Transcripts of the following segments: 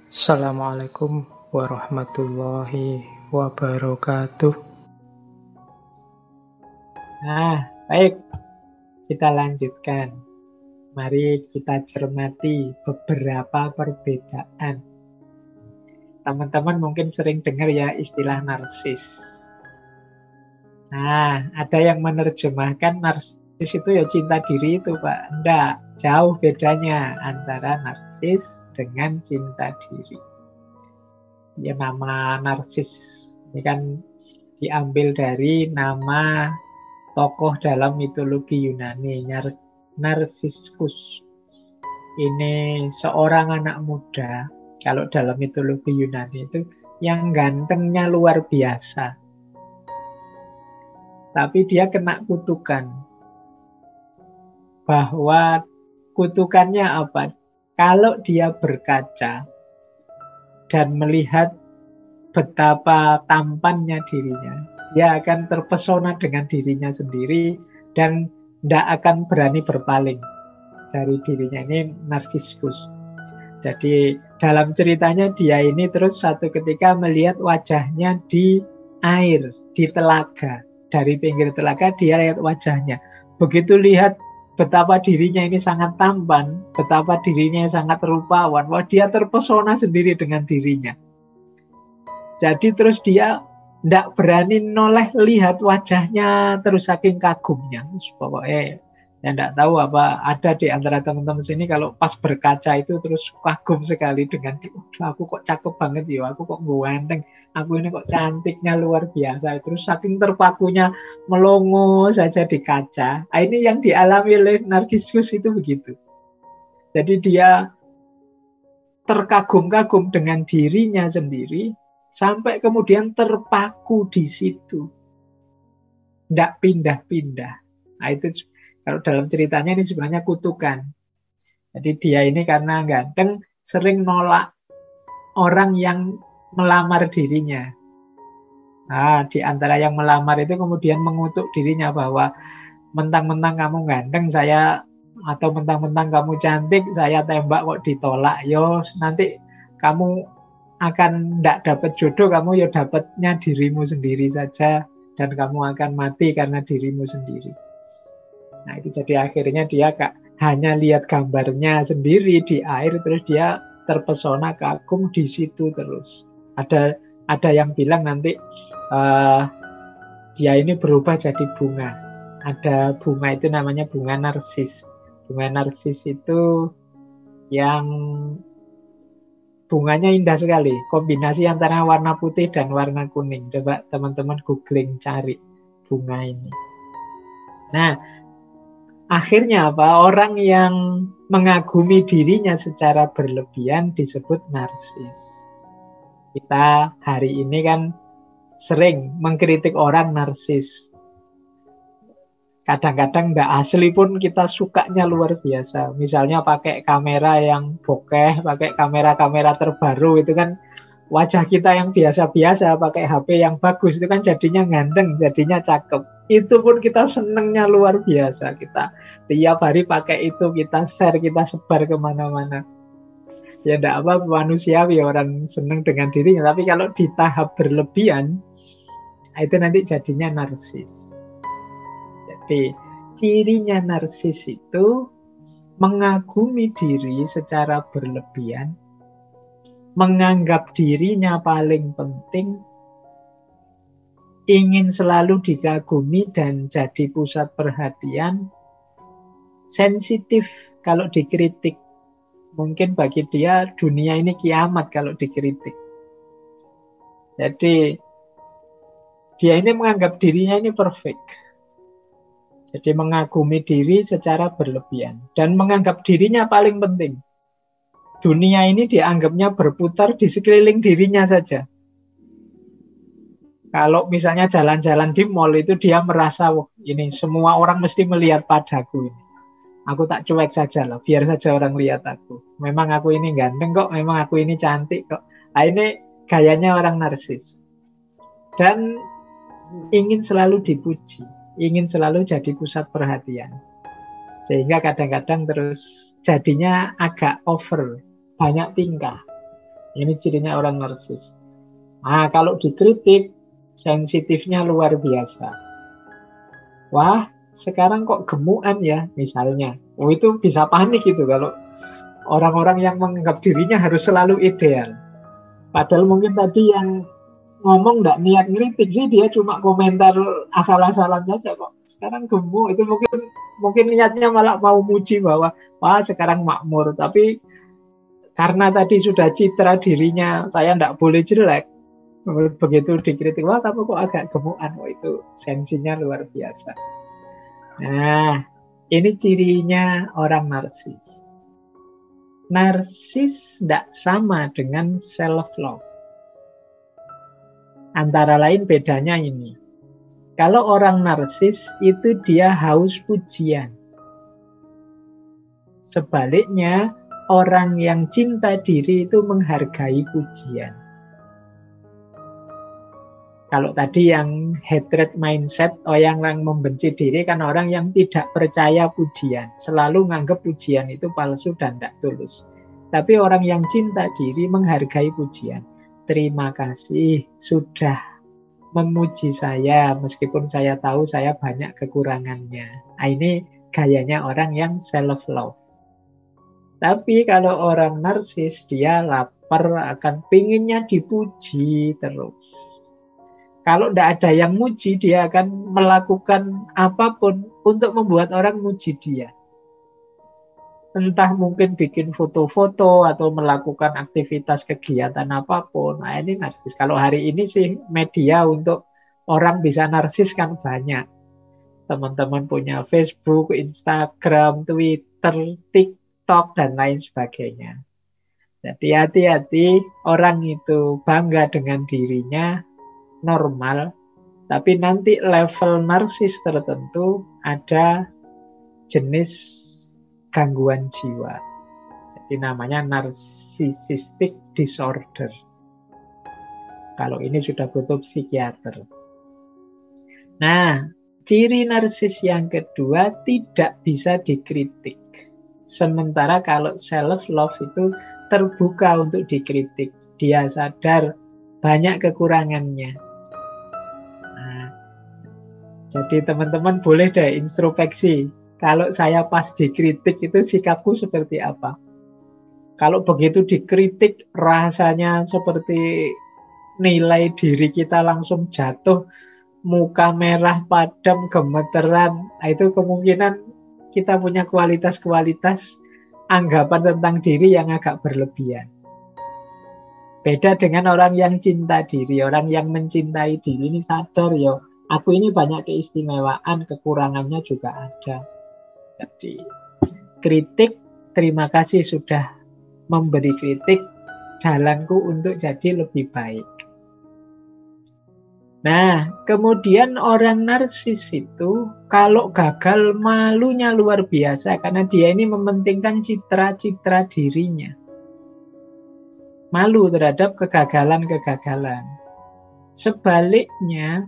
Assalamualaikum warahmatullahi wabarakatuh. Nah, baik, kita lanjutkan. Mari kita cermati beberapa perbedaan. Teman-teman mungkin sering dengar ya istilah narsis. Nah, ada yang menerjemahkan narsis itu ya cinta diri itu, Pak. Enggak, jauh bedanya antara narsis dengan cinta diri. Ya, nama narsis ini kan diambil dari nama tokoh dalam mitologi Yunani, Narsiskus. Ini seorang anak muda, kalau dalam mitologi Yunani itu, yang gantengnya luar biasa. Tapi dia kena kutukan. Bahwa kutukannya apa? Kalau dia berkaca dan melihat betapa tampannya dirinya, dia akan terpesona dengan dirinya sendiri dan tidak akan berani berpaling dari dirinya. Ini Narsiskus. Jadi dalam ceritanya dia ini terus satu ketika melihat wajahnya di air, di telaga. Dari pinggir telaga dia lihat wajahnya. Begitu lihat betapa dirinya ini sangat tampan, betapa dirinya sangat rupawan, wah dia terpesona sendiri dengan dirinya. Jadi terus dia tidak berani noleh lihat wajahnya terus saking kagumnya. Pokoknya saya tidak tahu apa ada di antara teman-teman sini kalau pas berkaca itu terus kagum sekali dengan aku kok cakep banget ya, aku kok ganteng, aku ini kok cantiknya luar biasa. Terus saking terpakunya melongo saja di kaca. Nah, ini yang dialami oleh Narcissus itu begitu. Jadi dia terkagum-kagum dengan dirinya sendiri sampai kemudian terpaku di situ. Tidak pindah-pindah. Nah, itu kalau dalam ceritanya ini sebenarnya kutukan. Jadi dia ini karena ganteng sering nolak orang yang melamar dirinya. Nah, di antara yang melamar itu kemudian mengutuk dirinya bahwa mentang-mentang kamu ganteng saya, atau mentang-mentang kamu cantik saya tembak kok ditolak. Yo nanti kamu akan tidak dapat jodoh, kamu ya dapatnya dirimu sendiri saja dan kamu akan mati karena dirimu sendiri. Nah itu jadi akhirnya dia hanya lihat gambarnya sendiri di air terus dia terpesona kagum di situ terus. Ada yang bilang nanti dia ini berubah jadi bunga. Ada bunga itu namanya bunga narsis. Bunga narsis itu yang bunganya indah sekali. Kombinasi antara warna putih dan warna kuning. Coba teman-teman googling cari bunga ini. Nah, akhirnya apa? Orang yang mengagumi dirinya secara berlebihan disebut narsis. Kita hari ini kan sering mengkritik orang narsis. Kadang-kadang nggak asli pun kita sukanya luar biasa. Misalnya pakai kamera yang bokeh, pakai kamera-kamera terbaru itu kan wajah kita yang biasa-biasa pakai HP yang bagus itu kan jadinya ganteng, jadinya cakep. Itu pun kita senengnya luar biasa. Kita tiap hari pakai itu, kita share, kita sebar kemana-mana. Ya enggak apa, manusiawi orang seneng dengan dirinya. Tapi kalau di tahap berlebihan, itu nanti jadinya narsis. Jadi cirinya narsis itu mengagumi diri secara berlebihan, menganggap dirinya paling penting, ingin selalu dikagumi dan jadi pusat perhatian, sensitif kalau dikritik. Mungkin bagi dia dunia ini kiamat kalau dikritik. Jadi dia ini menganggap dirinya ini perfect. Jadi mengagumi diri secara berlebihan dan menganggap dirinya paling penting. Dunia ini dianggapnya berputar di sekeliling dirinya saja. Kalau misalnya jalan-jalan di mall itu dia merasa, wah ini semua orang mesti melihat padaku ini. Aku tak cuek saja lah, biar saja orang lihat aku. Memang aku ini ganteng kok, memang aku ini cantik kok. Nah ini gayanya orang narsis. Dan ingin selalu dipuji, ingin selalu jadi pusat perhatian. Sehingga kadang-kadang terus jadinya agak over, banyak tingkah. Ini cirinya orang narsis. Nah, kalau dikritik, sensitifnya luar biasa. Wah, sekarang kok gemukan ya, misalnya. Oh, itu bisa panik itu kalau orang-orang yang menganggap dirinya harus selalu ideal. Padahal mungkin tadi yang ngomong nggak niat ngeritik sih, dia cuma komentar asal-asalan saja kok. Sekarang gemuk itu mungkin niatnya malah mau muji bahwa wah sekarang makmur, tapi karena tadi sudah citra dirinya saya nggak boleh jelek. Begitu dikritik, wah kamu kok agak gemukan, oh itu sensinya luar biasa. Nah, ini cirinya orang narsis. Narsis tidak sama dengan self-love. Antara lain bedanya ini. Kalau orang narsis itu dia haus pujian. Sebaliknya, orang yang cinta diri itu menghargai pujian. Kalau tadi yang hatred mindset, yang membenci diri kan orang yang tidak percaya pujian. Selalu nganggap pujian itu palsu dan tidak tulus. Tapi orang yang cinta diri menghargai pujian. Terima kasih sudah memuji saya meskipun saya tahu saya banyak kekurangannya. Nah, ini gayanya orang yang self-love. Tapi kalau orang narsis, dia lapar akan pinginnya dipuji terus. Kalau tidak ada yang muji, dia akan melakukan apapun untuk membuat orang muji dia. Entah mungkin bikin foto-foto atau melakukan aktivitas kegiatan apapun. Nah ini narsis. Kalau hari ini sih media untuk orang bisa narsis kan banyak. Teman-teman punya Facebook, Instagram, Twitter, TikTok, dan lain sebagainya. Jadi hati-hati, orang itu bangga dengan dirinya, normal, tapi nanti level narsis tertentu ada jenis gangguan jiwa. Jadi namanya narcissistic disorder. Kalau ini sudah butuh psikiater. Nah, ciri narsis yang kedua tidak bisa dikritik. Sementara kalau self-love itu terbuka untuk dikritik. Dia sadar banyak kekurangannya. Jadi teman-teman boleh deh introspeksi. Kalau saya pas dikritik itu sikapku seperti apa? Kalau begitu dikritik rasanya seperti nilai diri kita langsung jatuh, muka merah padam, gemeteran. Nah, itu kemungkinan kita punya kualitas-kualitas anggapan tentang diri yang agak berlebihan. Beda dengan orang yang cinta diri, orang yang mencintai diri ini sadar ya. Aku ini banyak keistimewaan, kekurangannya juga ada. Jadi, kritik, terima kasih sudah memberi kritik, jalanku untuk jadi lebih baik. Nah, kemudian orang narsis itu, kalau gagal malunya luar biasa, karena dia ini mementingkan citra-citra dirinya. Malu terhadap kegagalan-kegagalan. Sebaliknya,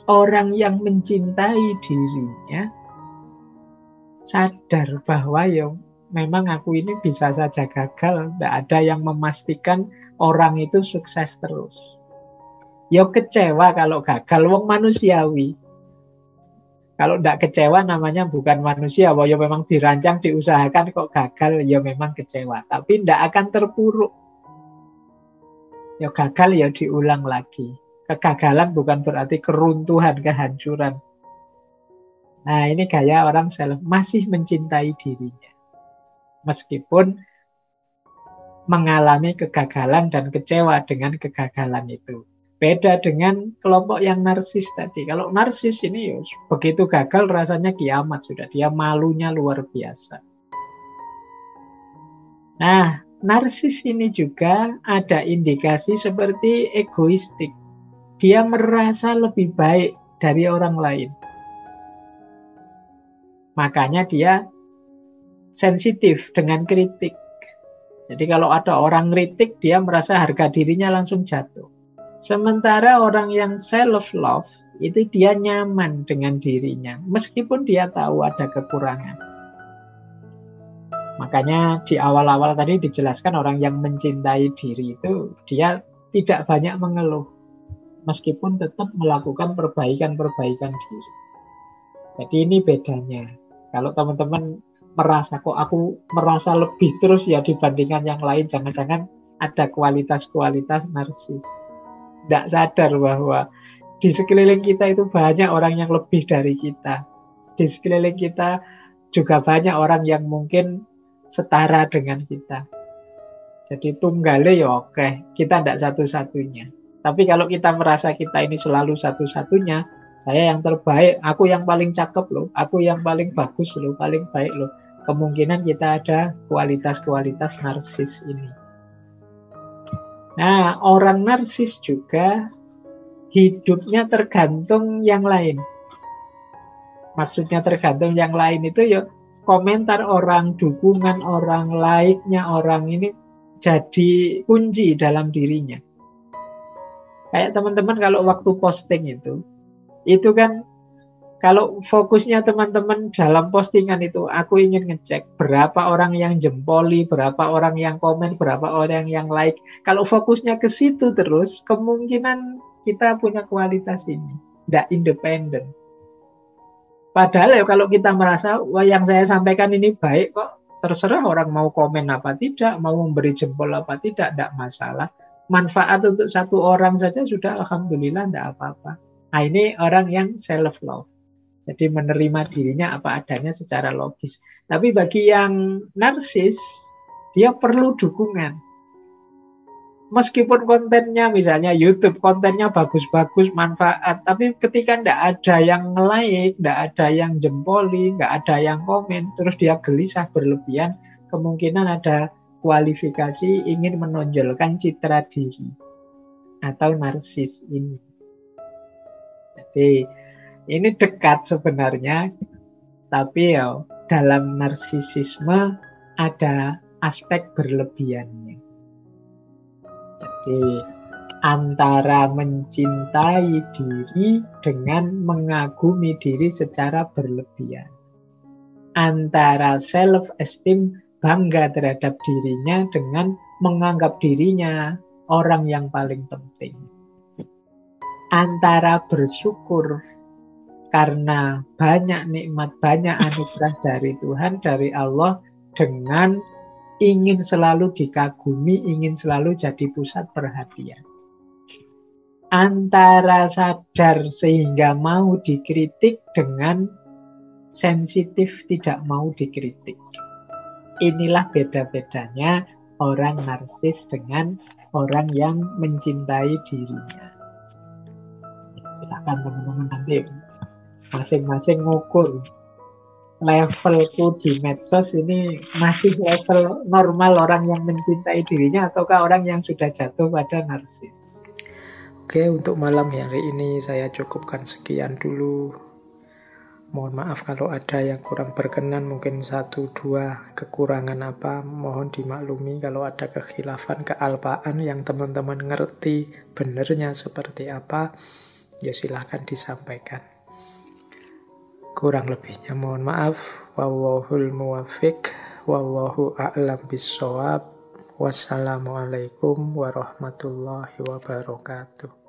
orang yang mencintai dirinya sadar bahwa ya memang aku ini bisa saja gagal, tidak ada yang memastikan orang itu sukses terus. Ya kecewa kalau gagal, wong manusiawi. Kalau tidak kecewa namanya bukan manusia, bahwa ya memang dirancang, diusahakan kok gagal, ya memang kecewa. Tapi tidak akan terpuruk. Ya gagal ya diulang lagi. Kegagalan bukan berarti keruntuhan, kehancuran. Nah ini gaya orang masih mencintai dirinya. Meskipun mengalami kegagalan dan kecewa dengan kegagalan itu. Beda dengan kelompok yang narsis tadi. Kalau narsis ini ya, begitu gagal rasanya kiamat sudah. Dia malunya luar biasa. Nah, narsis ini juga ada indikasi seperti egoistik. Dia merasa lebih baik dari orang lain. Makanya dia sensitif dengan kritik. Jadi kalau ada orang kritik, dia merasa harga dirinya langsung jatuh. Sementara orang yang self-love, itu dia nyaman dengan dirinya. Meskipun dia tahu ada kekurangan. Makanya di awal-awal tadi dijelaskan orang yang mencintai diri itu dia tidak banyak mengeluh, meskipun tetap melakukan perbaikan-perbaikan diri. Jadi ini bedanya. Kalau teman-teman merasa kok aku merasa lebih terus ya dibandingkan yang lain, jangan-jangan ada kualitas-kualitas narsis. Tidak sadar bahwa di sekeliling kita itu banyak orang yang lebih dari kita. Di sekeliling kita juga banyak orang yang mungkin setara dengan kita. Jadi tunggale ya oke, kita tidak satu-satunya. Tapi kalau kita merasa kita ini selalu satu-satunya, saya yang terbaik, aku yang paling cakep loh, aku yang paling bagus loh, paling baik loh. Kemungkinan kita ada kualitas-kualitas narsis ini. Nah, orang narsis juga hidupnya tergantung yang lain. Maksudnya tergantung yang lain itu ya komentar orang, dukungan orang, like-nya orang ini jadi kunci dalam dirinya. Kayak teman-teman kalau waktu posting itu kan kalau fokusnya teman-teman dalam postingan itu, aku ingin ngecek berapa orang yang jempoli, berapa orang yang komen, berapa orang yang like. Kalau fokusnya ke situ terus, kemungkinan kita punya kualitas ini, tidak independen. Padahal ya kalau kita merasa, wah yang saya sampaikan ini baik kok, terserah orang mau komen apa tidak, mau memberi jempol apa tidak masalah. Manfaat untuk satu orang saja sudah alhamdulillah tidak apa-apa. Nah ini orang yang self-love. Jadi menerima dirinya apa adanya secara logis. Tapi bagi yang narsis, dia perlu dukungan. Meskipun kontennya misalnya YouTube, kontennya bagus-bagus, manfaat. Tapi ketika tidak ada yang like, tidak ada yang jempoli, tidak ada yang komen, terus dia gelisah berlebihan, kemungkinan ada kualifikasi ingin menonjolkan citra diri atau narsis ini. Jadi ini dekat sebenarnya, tapi ya dalam narsisisme ada aspek berlebihannya. Jadi antara mencintai diri dengan mengagumi diri secara berlebihan. Antara self-esteem, bangga terhadap dirinya dengan menganggap dirinya orang yang paling penting. Antara bersyukur karena banyak nikmat, banyak anugerah dari Tuhan, dari Allah, dengan ingin selalu dikagumi, ingin selalu jadi pusat perhatian. Antara sadar sehingga mau dikritik dengan sensitif tidak mau dikritik. Inilah beda-bedanya orang narsis dengan orang yang mencintai dirinya. Silakan teman-teman nanti masing-masing ngukur levelku di medsos ini masih level normal orang yang mencintai dirinya ataukah orang yang sudah jatuh pada narsis. Oke, untuk malam hari ini saya cukupkan sekian dulu. Mohon maaf kalau ada yang kurang berkenan, mungkin 1-2 kekurangan apa, mohon dimaklumi. Kalau ada kekhilafan, kealpaan yang teman-teman ngerti benernya seperti apa, ya silahkan disampaikan. Kurang lebihnya mohon maaf. Wallahul muwaffiq, wallahu a'lam bissawab. Wassalamualaikum warahmatullahi wabarakatuh.